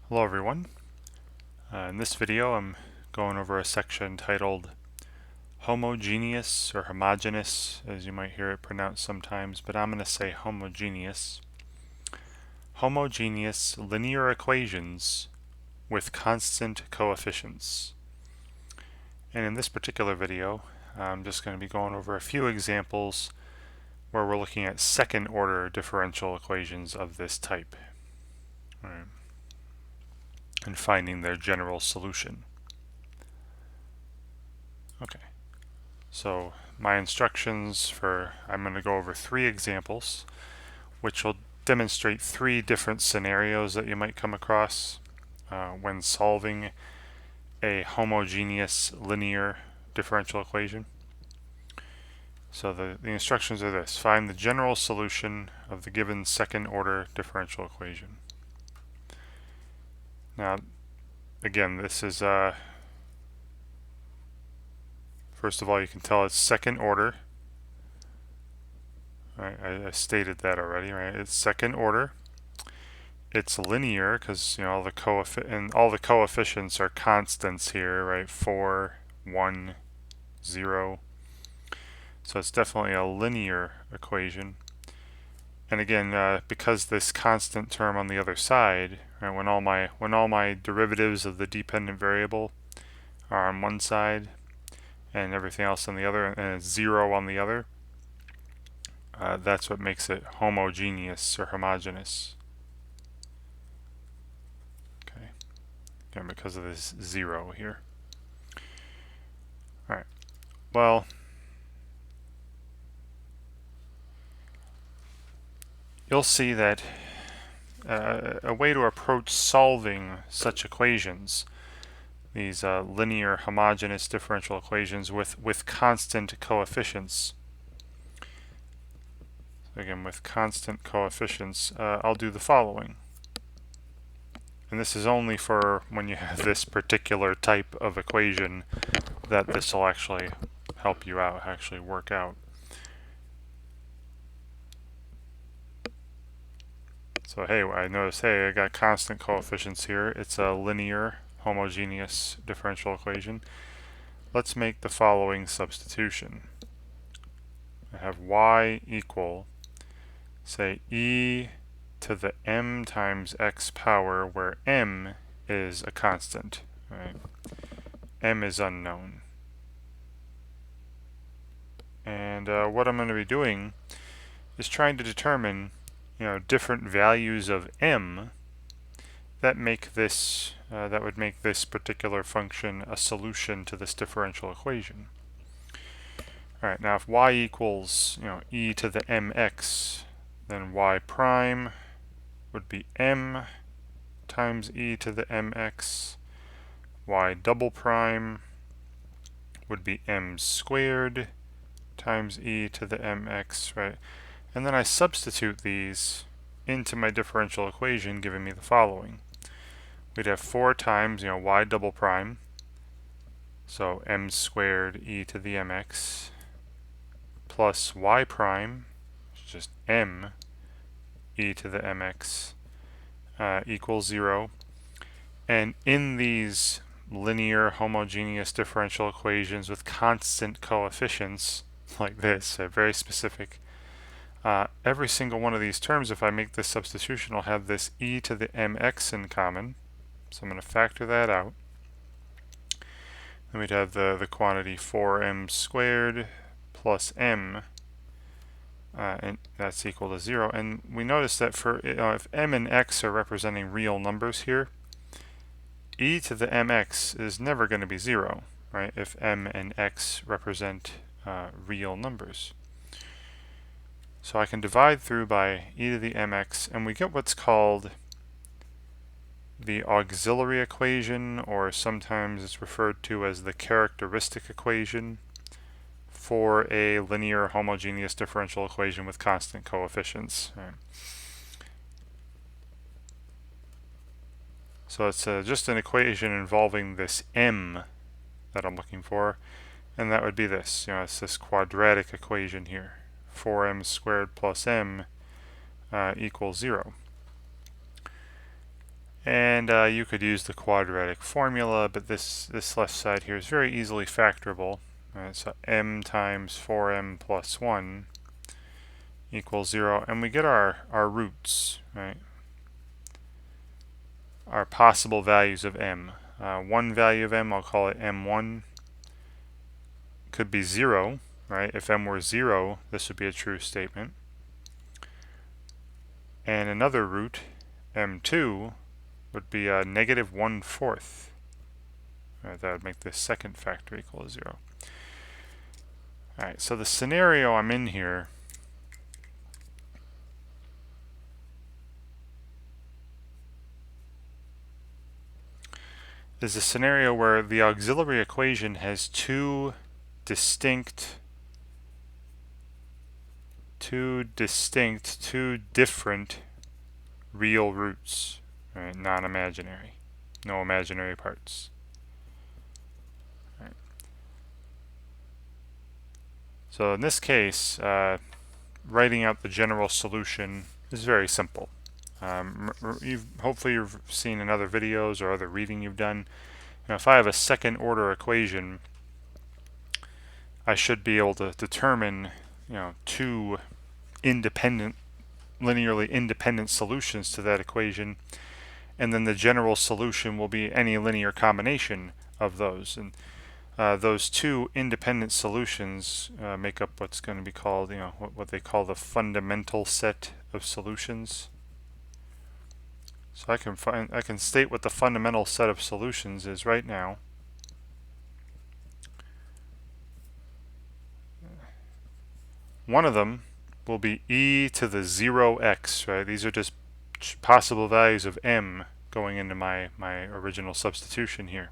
Hello everyone. In this video I'm going over a section titled Homogeneous or Homogeneous, as you might hear it pronounced sometimes, but I'm going to say homogeneous. Homogeneous linear equations with constant coefficients. And in this particular video I'm just going to be going over a few examples where we're looking at second order differential equations of this type. All right. And finding their general solution. Okay, so my instructions I'm going to go over 3 examples which will demonstrate 3 different scenarios that you might come across when solving a homogeneous linear differential equation. So the instructions are this: find the general solution of the given second order differential equation. Now again, this is first of all, you can tell it's second order. Right, I stated that already, right? It's second order. It's linear because all the coefficients are constants here, right? 4, 1, 0. So it's definitely a linear equation. And again, because this constant term on the other side, right, when all my derivatives of the dependent variable are on one side and everything else on the other, and it's 0 on the other, that's what makes it homogeneous or homogeneous. Okay, again, because of this 0 here. All right. Well, you'll see that a way to approach solving such equations, these linear homogeneous differential equations with constant coefficients. Again, with constant coefficients, I'll do the following. And this is only for when you have this particular type of equation that this will actually help you out, actually work out. So hey, I noticed, hey, I got constant coefficients here. It's a linear homogeneous differential equation. Let's make the following substitution. I have y equal, say, e to the m times x power, where m is a constant, right? M is unknown. And what I'm going to be doing is trying to determine, different values of m that make this that would make this particular function a solution to this differential equation. All right, now if y equals e to the mx, then y prime would be m times e to the mx. Y double prime would be m squared times e to the mx, right? And then I substitute these into my differential equation, giving me the following. We'd have 4 times, y double prime, so m squared e to the mx, plus y prime, which is just m e to the mx, equals 0. And in these linear homogeneous differential equations with constant coefficients, like this, very specific, every single one of these terms, if I make this substitution, will have this e to the mx in common. So I'm going to factor that out. Then we'd have the quantity 4m squared plus m, and that's equal to 0. And we notice that for if m and x are representing real numbers here, e to the mx is never going to be 0, right? If m and x represent real numbers. So I can divide through by e to the mx, and we get what's called the auxiliary equation, or sometimes it's referred to as the characteristic equation, for a linear homogeneous differential equation with constant coefficients. Right. So it's just an equation involving this m that I'm looking for, and that would be this. It's this quadratic equation here. 4m squared plus m equals 0. And you could use the quadratic formula, but this left side here is very easily factorable. So m times 4m plus 1 equals 0, and we get our roots, right? Our possible values of m. One value of m, I'll call it m1, could be 0, right? If m were 0, this would be a true statement. And another root, m2, would be negative 1/4. That would make the second factor equal to 0. Alright, so the scenario I'm in here is a scenario where the auxiliary equation has two different real roots, right? Non-imaginary, no imaginary parts. Right. So in this case, writing out the general solution is very simple. Hopefully you've seen in other videos or other reading you've done. If I have a second order equation, I should be able to determine two linearly independent solutions to that equation, and then the general solution will be any linear combination of those. And those two independent solutions make up what's going to be called, what they call the fundamental set of solutions. So I can state what the fundamental set of solutions is right now. One of them will be e to the 0x, right? These are just possible values of m going into my original substitution here.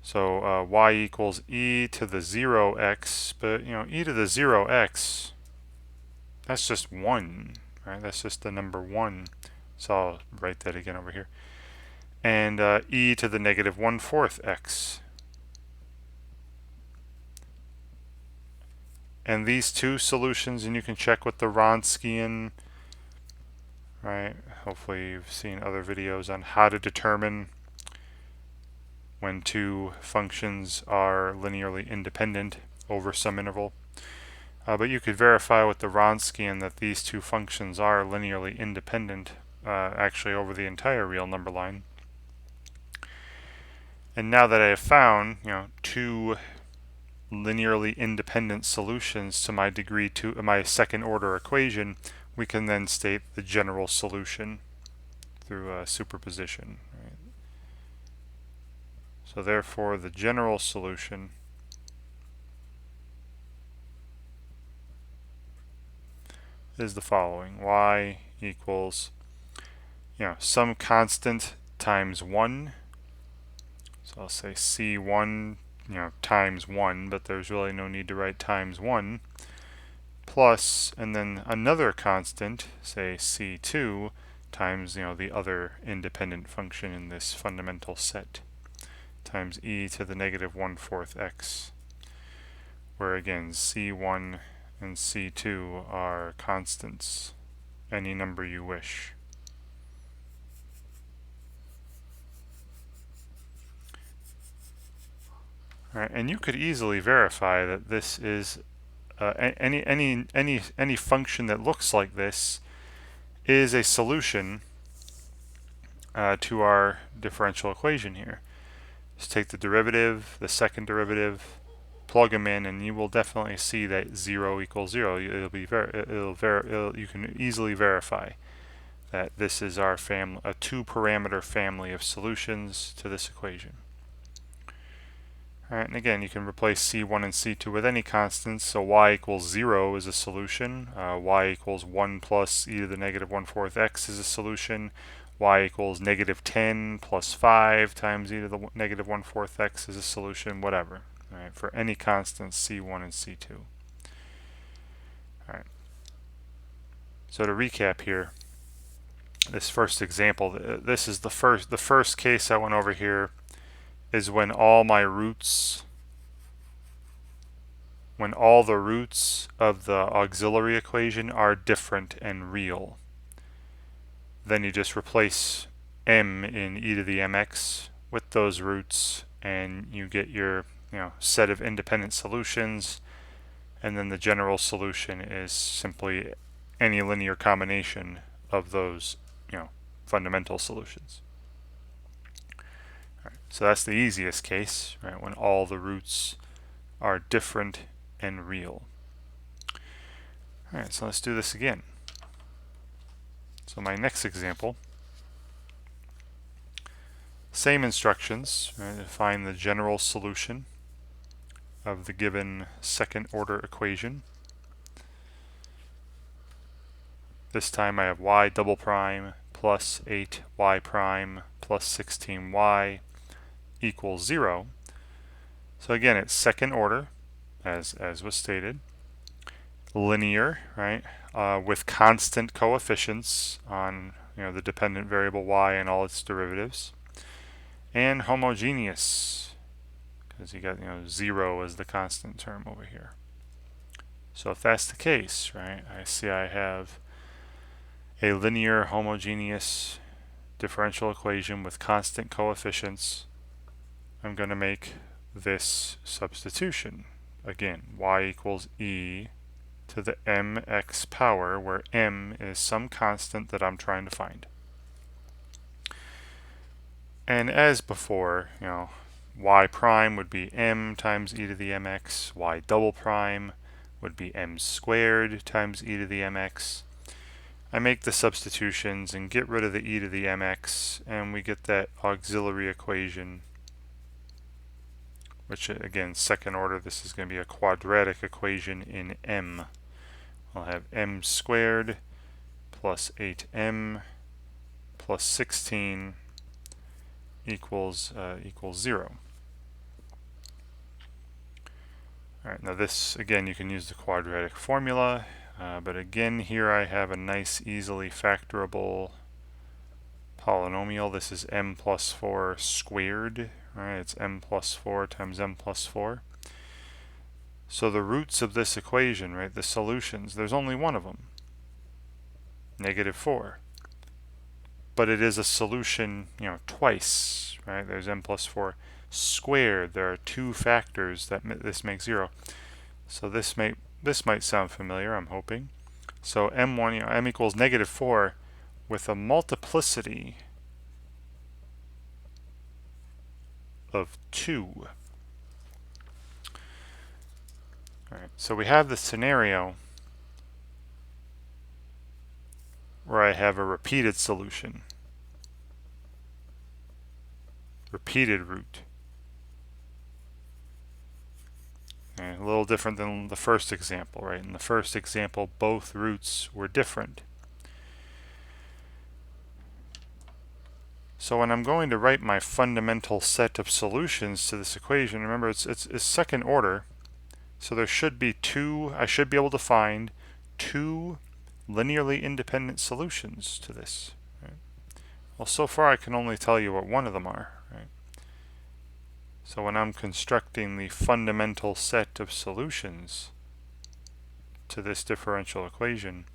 So y equals e to the 0x, but e to the 0x, that's just 1, right? That's just the number 1. So I'll write that again over here. And e to the negative 1/4 x. And these two solutions, and you can check with the Wronskian, right? Hopefully you've seen other videos on how to determine when two functions are linearly independent over some interval. But you could verify with the Wronskian that these two functions are linearly independent actually over the entire real number line. And now that I have found two linearly independent solutions to my my second order equation, we can then state the general solution through superposition. Right? So therefore the general solution is the following: y equals some constant times 1. So I'll say c1 times 1, but there's really no need to write times 1, plus, and then another constant, say c2, times the other independent function in this fundamental set, times e to the negative 1/4 x, where again c1 and c2 are constants, any number you wish. Right, and you could easily verify that this is any function that looks like this is a solution to our differential equation here. Just take the derivative, the second derivative, plug them in, and you will definitely see that 0 equals 0. You can easily verify that this is our a two-parameter family of solutions to this equation. Alright, and again, you can replace c1 and c2 with any constants. So y equals 0 is a solution. Y equals 1 plus e to the negative 1/4 x is a solution. Y equals negative 10 plus 5 times e to the negative 1/4 x is a solution, whatever. Alright, for any constants c1 and c2. Alright. So to recap here, this first example, this is the first case I went over here, is when all the roots of the auxiliary equation are different and real. Then you just replace m in e to the mx with those roots, and you get your set of independent solutions, and then the general solution is simply any linear combination of those fundamental solutions. All right, so that's the easiest case, right, when all the roots are different and real. All right, so let's do this again. So my next example, same instructions, right, to find the general solution of the given second order equation. This time I have y double prime plus 8y prime plus 16y equals 0. So again, it's second order, as was stated, linear, right, with constant coefficients on the dependent variable y and all its derivatives, and homogeneous, because you got 0 as the constant term over here. So if that's the case, right, I see I have a linear homogeneous differential equation with constant coefficients. I'm going to make this substitution. Again, y equals e to the mx power, where m is some constant that I'm trying to find. And as before, y prime would be m times e to the mx, y double prime would be m squared times e to the mx. I make the substitutions and get rid of the e to the mx, and we get that auxiliary equation, which again, second order, this is going to be a quadratic equation in m. I'll have m squared plus 8m plus 16 equals 0. Alright, now this, again, you can use the quadratic formula, but again, here I have a nice, easily factorable polynomial. This is m plus 4 squared, right? It's m plus 4 times m plus 4. So the roots of this equation, right, the solutions, there's only one of them, -4. But it is a solution, twice, right? There's m plus 4 squared. There are two factors that this makes 0. So this might sound familiar, I'm hoping. So m1, m equals -4 with a multiplicity of 2. Alright, so we have the scenario where I have a repeated solution, repeated root. And a little different than the first example, right? In the first example, both roots were different. So when I'm going to write my fundamental set of solutions to this equation, remember it's second order, so there should be I should be able to find two linearly independent solutions to this. Right? Well, so far I can only tell you what one of them are. Right? So when I'm constructing the fundamental set of solutions to this differential equation,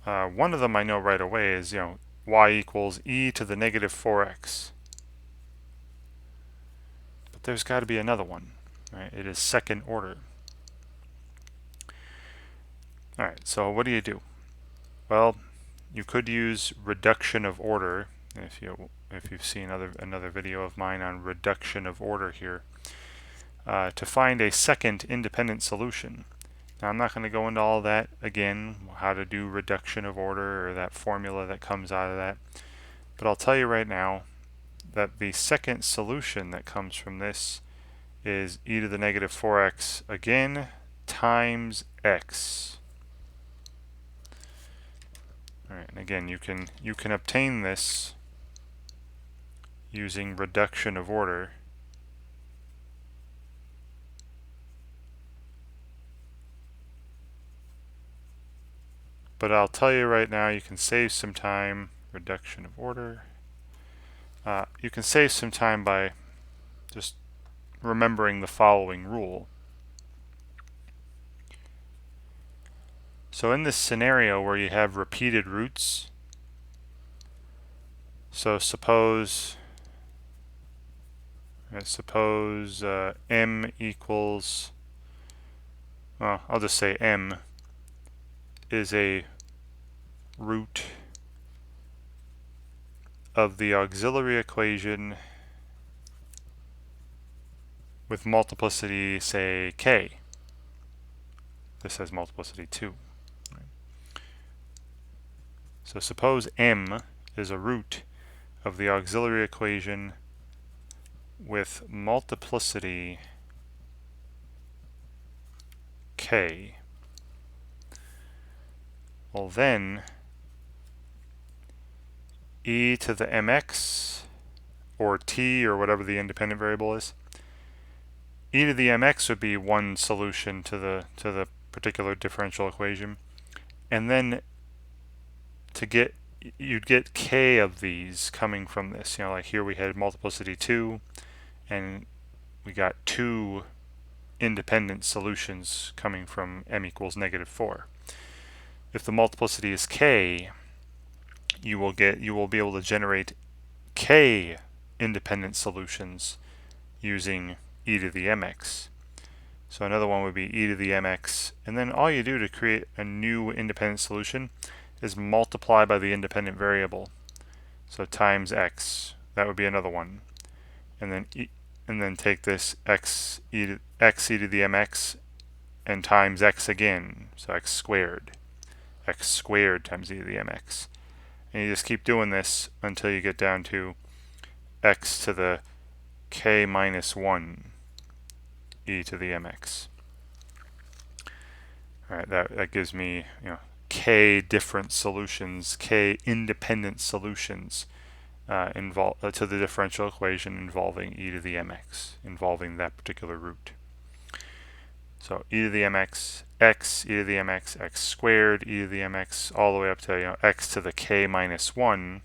one of them I know right away is, y equals e to the -4x. But there's got to be another one, right? It is second order. Alright, so what do? Well, you could use reduction of order, if you've seen another video of mine on reduction of order here, to find a second independent solution. Now I'm not going to go into all that again, how to do reduction of order or that formula that comes out of that, but I'll tell you right now that the second solution that comes from this is e to the -4x again times x. Alright, and again, you can obtain this using reduction of order. But I'll tell you right now, you can save some time. Reduction of order. You can save some time by just remembering the following rule. So in this scenario where you have repeated roots, So suppose m equals, well, I'll just say m is a root of the auxiliary equation with multiplicity, say, k. This has multiplicity 2. So suppose m is a root of the auxiliary equation with multiplicity k. Well, then e to the mx, or t, or whatever the independent variable is, e to the mx would be one solution to the particular differential equation, and then you'd get k of these coming from this. You know, like here we had multiplicity 2, and we got 2 independent solutions coming from m equals -4. If the multiplicity is k, you will be able to generate k independent solutions using e to the mx. So another one would be e to the mx, and then all you do to create a new independent solution is multiply by the independent variable. So times x, that would be another one. And then take this x e to the mx and times x again, so x squared times e to the mx. And you just keep doing this until you get down to x to the k minus 1 e to the mx. Alright, that gives me, you know, k different solutions, k independent solutions to the differential equation involving e to the mx, involving that particular root. So e to the mx, x, e to the mx, x squared, e to the mx, all the way up to, you know, x to the k minus 1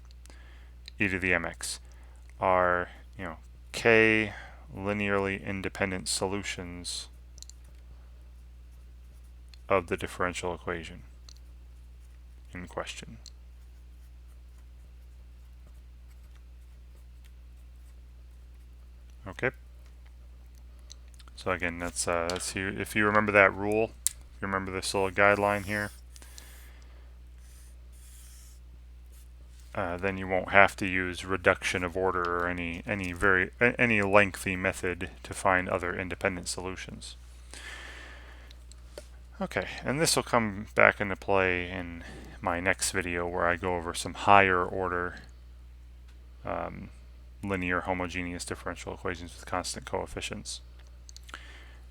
e to the mx are, you know, k linearly independent solutions of the differential equation in question. Okay. So again, that's if you remember that rule, if you remember this little guideline here, then you won't have to use reduction of order or any lengthy method to find other independent solutions. Okay, and this will come back into play in my next video where I go over some higher order linear homogeneous differential equations with constant coefficients.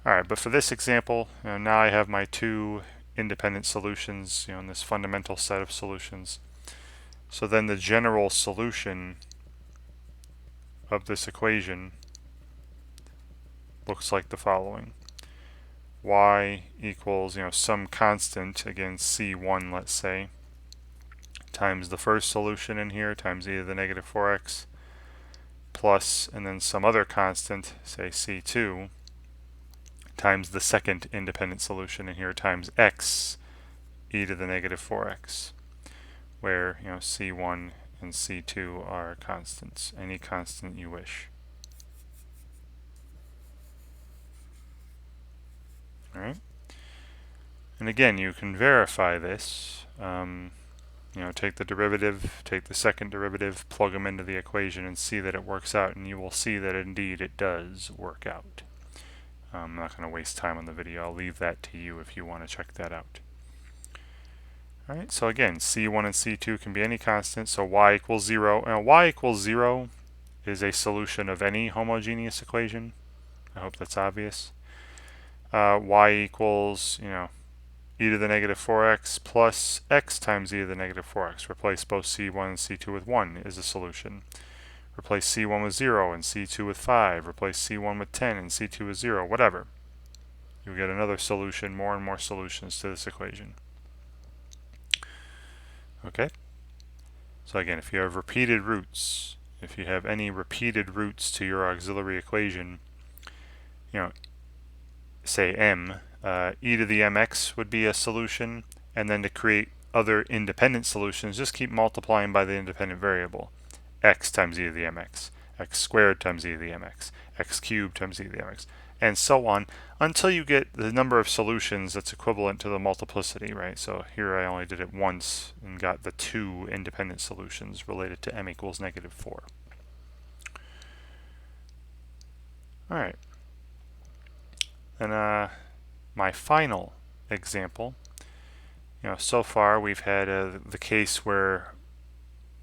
Alright, but for this example, now I have my 2 independent solutions, you know, in this fundamental set of solutions. So then the general solution of this equation looks like the following. Y equals, you know, some constant, again c1, let's say, times the first solution in here times e to the -4x, plus, and then some other constant, say c2, times the second independent solution in here times x e to the -4x, where, you know, c1 and c2 are constants, any constant you wish. Alright, and again, you can verify this. You know, take the derivative, take the second derivative, plug them into the equation, and see that it works out, and you will see that indeed it does work out. I'm not going to waste time on the video. I'll leave that to you if you want to check that out. Alright, so again, c1 and c2 can be any constant, so y equals 0. Now, y equals 0 is a solution of any homogeneous equation. I hope that's obvious. Y equals, you know, e to the -4x plus x times e to the -4x. Replace both c1 and c2 with 1 is a solution. Replace c1 with 0 and c2 with 5. Replace c1 with 10 and c2 with 0. Whatever. You'll get another solution, more and more solutions to this equation. Okay? So again, if you have repeated roots, if you have any repeated roots to your auxiliary equation, you know, say m, e to the mx would be a solution, and then to create other independent solutions, just keep multiplying by the independent variable. x times e to the mx, x squared times e to the mx, x cubed times e to the mx, and so on until you get the number of solutions that's equivalent to the multiplicity, right? So here I only did it once and got the 2 independent solutions related to m equals -4. All right. And my final example, so far we've had the case where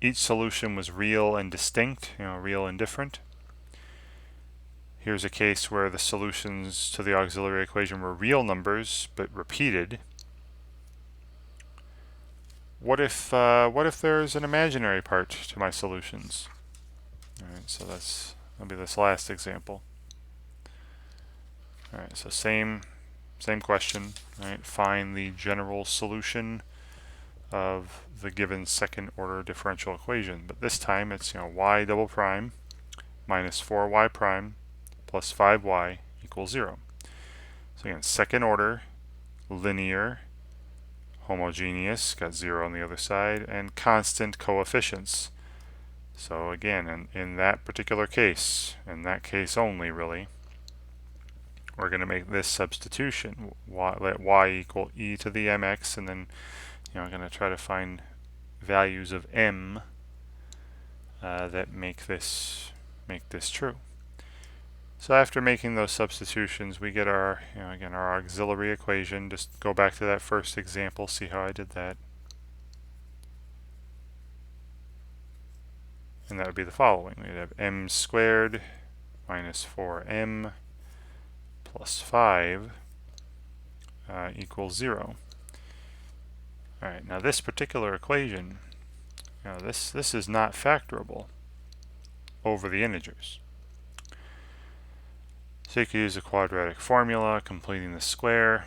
each solution was real and distinct, real and different. Here's a case where the solutions to the auxiliary equation were real numbers but repeated. What if there's an imaginary part to my solutions? All right, so that'll be this last example. All right, so same question. All right, find the general solution of the given second order differential equation, but this time it's y double prime minus 4y prime plus 5y equals 0. So again, second order, linear, homogeneous, got 0 on the other side, and constant coefficients. So again, in that particular case, in that case only really, we're going to make this substitution, let y equal e to the mx, and then I'm going to try to find values of m that make this true. So after making those substitutions, we get our, again, our auxiliary equation. Just go back to that first example, see how I did that. And that would be the following. We'd have m squared minus 4m plus 5 equals 0. All right, now this particular equation, this is not factorable over the integers. So you could use a quadratic formula, completing the square.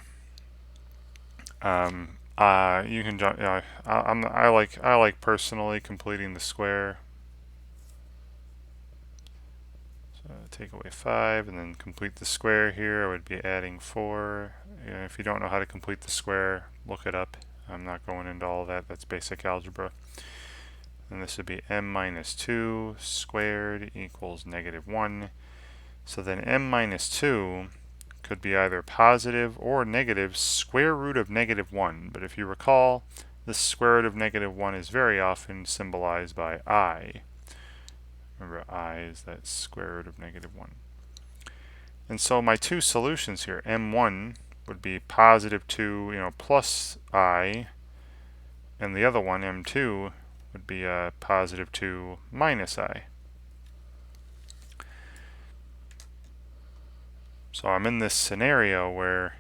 You can jump. I like personally completing the square. So take away 5 and then complete the square here. I would be adding 4. If you don't know how to complete the square, look it up. I'm not going into all of that. That's basic algebra. And this would be m minus 2 squared equals -1. So then m minus 2 could be either positive or negative square root of -1. But if you recall, the square root of -1 is very often symbolized by I. Remember, I is that square root of -1. And so my two solutions here, m1 would be positive 2, plus I, and the other one, m2, would be positive 2 minus I. So I'm in this scenario where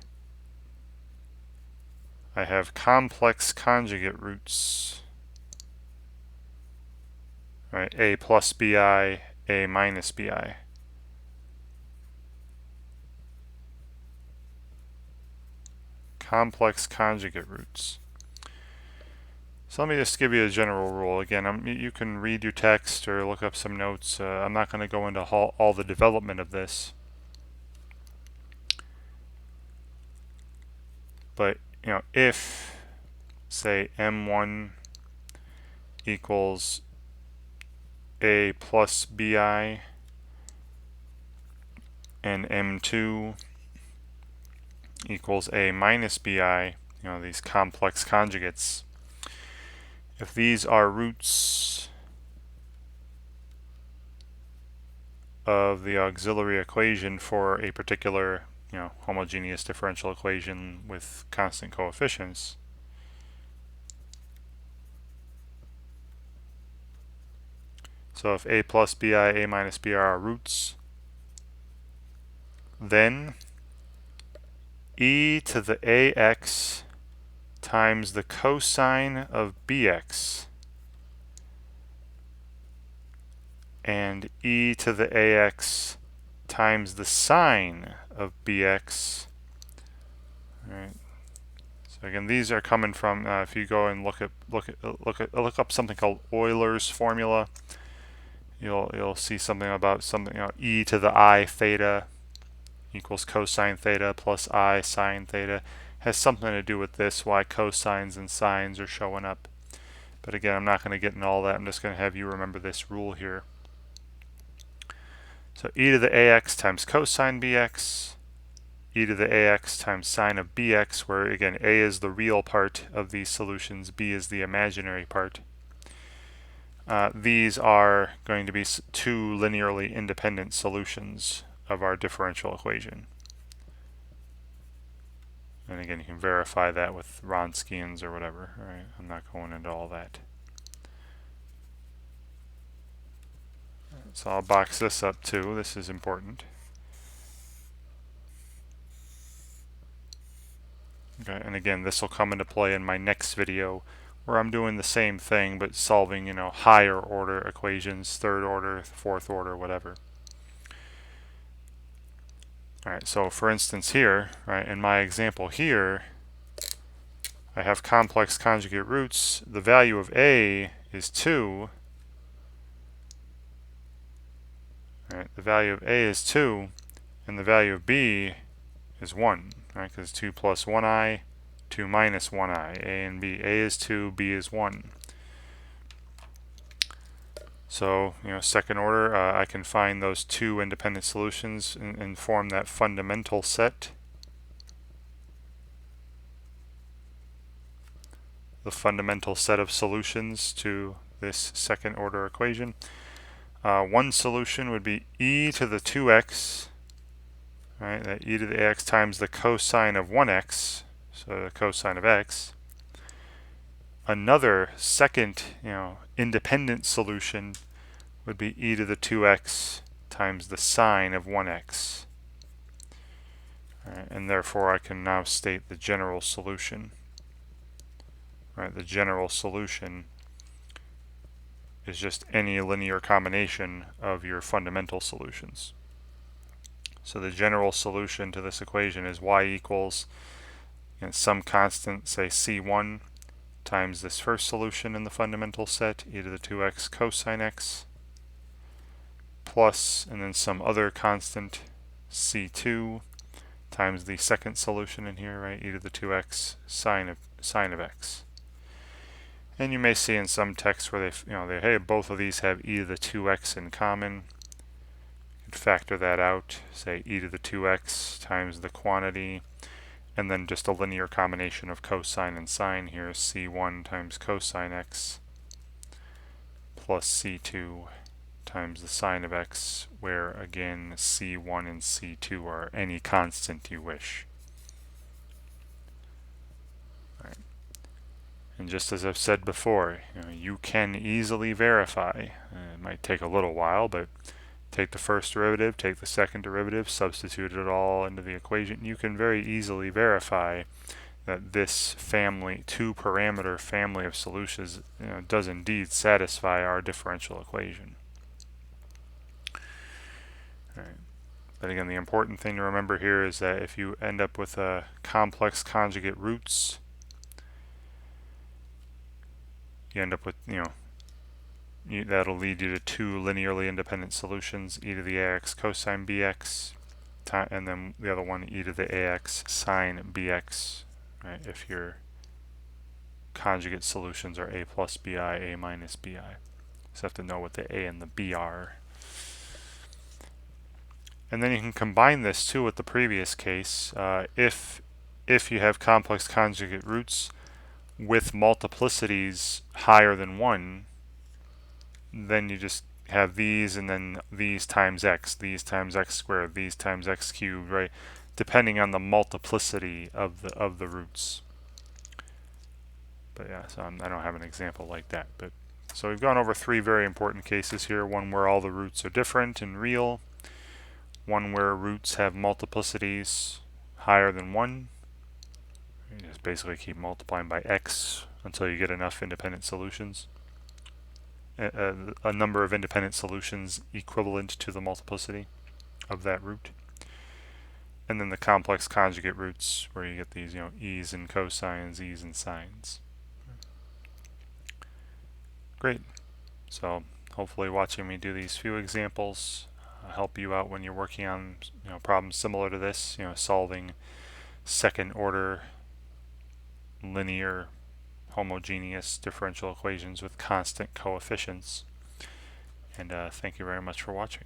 I have complex conjugate roots, right? A plus bi, a minus bi. Complex conjugate roots. So let me just give you a general rule. Again, you can read your text or look up some notes. I'm not going to go into all the development of this. But, if, say, m1 equals a plus bi and m2 equals a minus bi, these complex conjugates, if these are roots of the auxiliary equation for a particular homogeneous differential equation with constant coefficients, so if a plus bi, a minus bi are roots, then e to the ax times the cosine of bx and e to the ax times the sine of bx. All right. So again, these are coming from if you go and look up something called Euler's formula, you'll see something about e to the I theta equals cosine theta plus I sine theta. Has something to do with this, why cosines and sines are showing up. But again, I'm not going to get into all that. I'm just going to have you remember this rule here. So e to the ax times cosine bx, e to the ax times sine of bx, where again a is the real part of these solutions, b is the imaginary part. These are going to be two linearly independent solutions of our differential equation. And again, you can verify that with Wronskians or whatever. Right? I'm not going into all that. So I'll box this up too. This is important. Okay, and again, this will come into play in my next video where I'm doing the same thing but solving, higher order equations, third order, fourth order, whatever. Alright, so for instance here, right, in my example here, I have complex conjugate roots. The value of A is 2. Right, the value of A is 2, and the value of B is 1, right, because 2 plus 1i, 2 minus 1i, A and B. A is 2, B is 1. So, second order, I can find those two independent solutions and form that fundamental set. The fundamental set of solutions to this second order equation. One solution would be e to the 2x, right? That e to the ax times the cosine of 1x, so the cosine of x. Another second, independent solution would be e to the 2x times the sine of 1x. Right, and therefore I can now state the general solution. Right, the general solution is just any linear combination of your fundamental solutions. So the general solution to this equation is y equals some constant, say c1, times this first solution in the fundamental set, e to the 2x cosine x, plus, and then some other constant, c2, times the second solution in here, right, e to the 2x sine of x. And you may see in some texts where hey, both of these have e to the 2x in common. You can factor that out, say e to the 2x times the quantity, and then just a linear combination of cosine and sine here, c1 times cosine x plus c2 times the sine of x, where again c1 and c2 are any constant you wish. And just as I've said before, you can easily verify. It might take a little while, but take the first derivative, take the second derivative, substitute it all into the equation. You can very easily verify that this family, two-parameter family of solutions, does indeed satisfy our differential equation. All right. But again, the important thing to remember here is that if you end up with complex conjugate roots, you end up with, that'll lead you to two linearly independent solutions, e to the ax cosine bx, and then the other one, e to the ax sine bx, right, if your conjugate solutions are a plus bi, a minus bi. So you have to know what the a and the b are. And then you can combine this too with the previous case. If you have complex conjugate roots with multiplicities higher than 1, then you just have these and then these times x squared, these times x cubed, right? Depending on the multiplicity of the roots. But yeah, so I don't have an example like that. But so we've gone over 3 very important cases here. One where all the roots are different and real. One where roots have multiplicities higher than 1. You just basically keep multiplying by x until you get enough independent solutions. A number of independent solutions equivalent to the multiplicity of that root. And then the complex conjugate roots where you get these, e's and cosines, e's and sines. Great. So hopefully watching me do these few examples help you out when you're working on problems similar to this, solving second order linear homogeneous differential equations with constant coefficients. And thank you very much for watching.